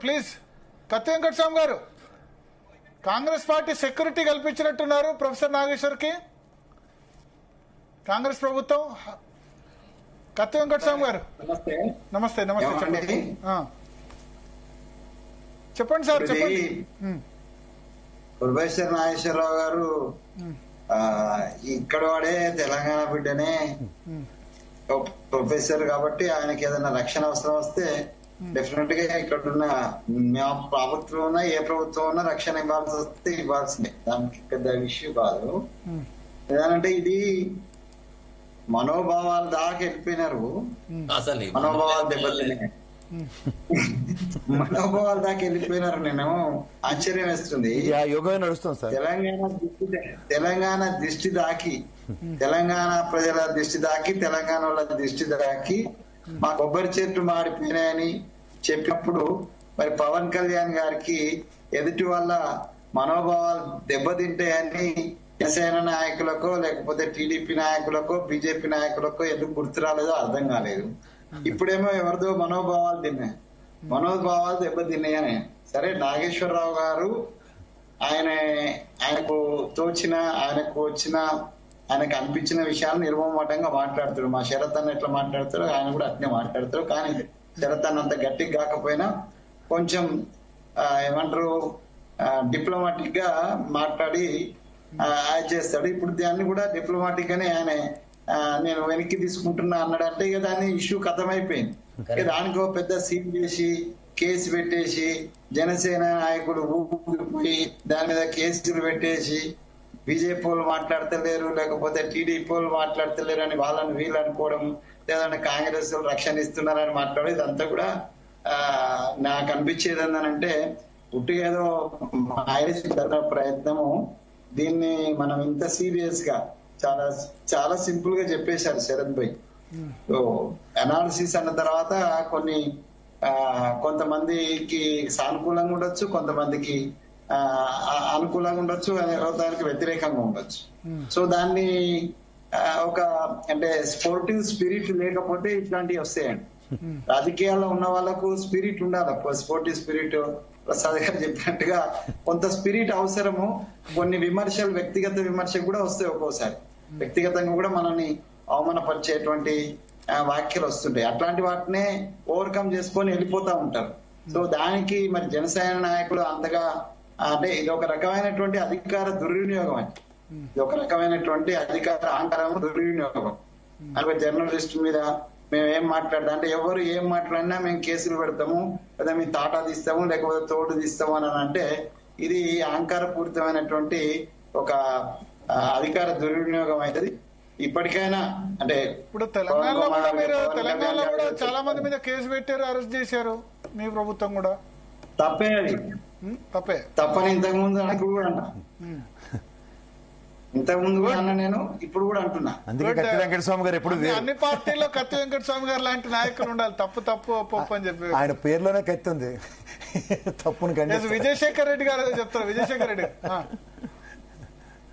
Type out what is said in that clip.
Please Katti Venkataswamy గారు, Congress party security కల్పించినట్టున్నారు professor Nageshwar కి కాంగ్రెస్ ప్రభుత్వం. కత్తి వెంకటస్వామి గారు నమస్తే. నమస్తే చెప్పండి. చెప్పండి సార్, చెప్పండి. ప్రొఫెసర్ నాగేశ్వరరావు గారు ఇక్కడ వాడే తెలంగాణ బిడ్డనే ప్రొఫెసర్ కాబట్టి ఆయనకి ఏదైనా రక్షణ అవసరం వస్తే డెఫినెట్ గా ఇక్కడ ఉన్న ప్రభుత్వం ఉన్నా ఏ ప్రభుత్వం ఉన్నా రక్షణ ఇవ్వాల్సి వస్తే ఇవ్వాల్సిందే, దానికి పెద్ద ఇష్యూ కాదు. ఏదంటే ఇది మనోభావాలు దాకా వెళ్ళిపోయినారు, మనోభావాలు దెబ్బతిన్నాయి, మనోభావాలు దాకా వెళ్ళిపోయినారు. నేను ఆశ్చర్యం వేస్తుంది. తెలంగాణ దిష్టి దాకి, తెలంగాణ ప్రజల దిష్టి దాకి, తెలంగాణ వాళ్ళ దిష్టి దాకి మా కొబ్బరి చెట్లు మాడిపోయినాయని చెప్పినప్పుడు మరి పవన్ కళ్యాణ్ గారికి ఎదుటి వల్ల మనోభావాలు దెబ్బతింటాయని జనసేన నాయకులకో లేకపోతే టీడీపీ నాయకులకో బీజేపీ నాయకులకో ఎందుకు గుర్తు రాలేదో అర్థం కాలేదు. ఇప్పుడేమో ఎవరిదో మనోభావాలు దెబ్బతిన్నాయని. సరే, నాగేశ్వరరావు గారు ఆయనకు తోచిన, ఆయనకు అనిపించిన విషయాలు నిర్మమాటంగా మాట్లాడుతాడు. మా శరత్ అన్న ఎట్లా మాట్లాడతాడో ఆయన కూడా అట్నే మాట్లాడతాడు. కానీ శరత్ అన్న అంత గట్టిగా కాకపోయినా కొంచెం ఏమంటారు డిప్లొమాటిక్ గా మాట్లాడి చేస్తాడు. ఇప్పుడు దాన్ని కూడా డిప్లొమాటిక్ గానే ఆయన నేను వెనక్కి తీసుకుంటున్నా అన్నాడంటే ఇక దాన్ని ఇష్యూ ఖతమైపోయింది. దానికి ఒక పెద్ద సీన్ చేసి కేసు పెట్టేసి జనసేన నాయకుడు ఊపిపోయి దాని మీద కేసులు పెట్టేసి బీజేపీ వాళ్ళు మాట్లాడతలేరు లేకపోతే టీడీపీ వాళ్ళు మాట్లాడతలేరు అని వాళ్ళని వీళ్ళు అనుకోవడం, లేదంటే కాంగ్రెస్ వాళ్ళు రక్షణ ఇస్తున్నారని మాట్లాడడం, ఇదంతా కూడా నాకు అనిపించేది ఏంటంటే పుట్టి ఏదో ప్రయత్నము. దీన్ని మనం ఇంత సీరియస్ గా చాలా సింపుల్ గా చెప్పేశారు శరత్ భాయ్. సో అనాలిసిస్ అన్న తర్వాత కొంతమందికి సానుకూలంగా ఉండొచ్చు, కొంతమందికి అనుకూలంగా ఉండొచ్చు, దానికి వ్యతిరేకంగా ఉండొచ్చు. సో దాన్ని అంటే స్పోర్టివ్ స్పిరిట్ లేకపోతే ఇట్లాంటివి వస్తాయండి. రాజకీయాల్లో ఉన్న వాళ్ళకు స్పిరిట్ ఉండాలి, స్పోర్టివ్ స్పిరిట్. ప్రసాద్ గారు చెప్పినట్టుగా కొంత స్పిరిట్ అవసరము. కొన్ని విమర్శలు, వ్యక్తిగత విమర్శలు కూడా వస్తాయి ఒక్కోసారి, వ్యక్తిగతంగా కూడా మనల్ని అవమానపరిచేటువంటి వ్యాఖ్యలు వస్తుంటాయి. అట్లాంటి వాటినే ఓవర్కమ్ చేసుకొని వెళ్ళిపోతా ఉంటారు. సో దానికి మరి జనసేన నాయకులు అంతగా అంటే ఇది ఒక రకమైనటువంటి అధికార దుర్వినియోగం అని, ఇది ఒక రకమైనటువంటి అధికార అహంకారం దుర్వినియోగం. అలాగే జర్నలిస్ట్ మీద మేము ఏం మాట్లాడదాం అంటే ఎవరు ఏం మాట్లాడినా మేము కేసులు పెడతాము, లేదా మీ తాటా తీస్తాము, లేకపోతే తోడు తీస్తాము అని అంటే ఇది అహంకారపూరితమైనటువంటి ఒక అధికార దుర్వినియోగం అవుతుంది. ఇప్పటికైనా అంటే ఇప్పుడు తెలంగాణలో కూడా చాలా మంది మీద కేసు పెట్టారు, అరెస్ట్ చేశారు. మీ ప్రభుత్వం కూడా తప్పే, అది తప్పని ఇంతకు ముందు కూడా అన్నా, ఇంతకుముందు కూడా అన్నా, నేను ఇప్పుడు కూడా అంటున్నా. అందుకే కత్తి వెంకటస్వామి గారు ఎప్పుడు అన్ని పార్టీల్లో కత్తి వెంకటస్వామి గారు లాంటి నాయకులు ఉండాలి. తప్పు ఒప్పు అని చెప్పి ఆయన పేరులోనే కత్తి ఉంది. తప్పును విజయశేఖర్ రెడ్డి గారు చెప్తారు. విజయశేఖర్ రెడ్డి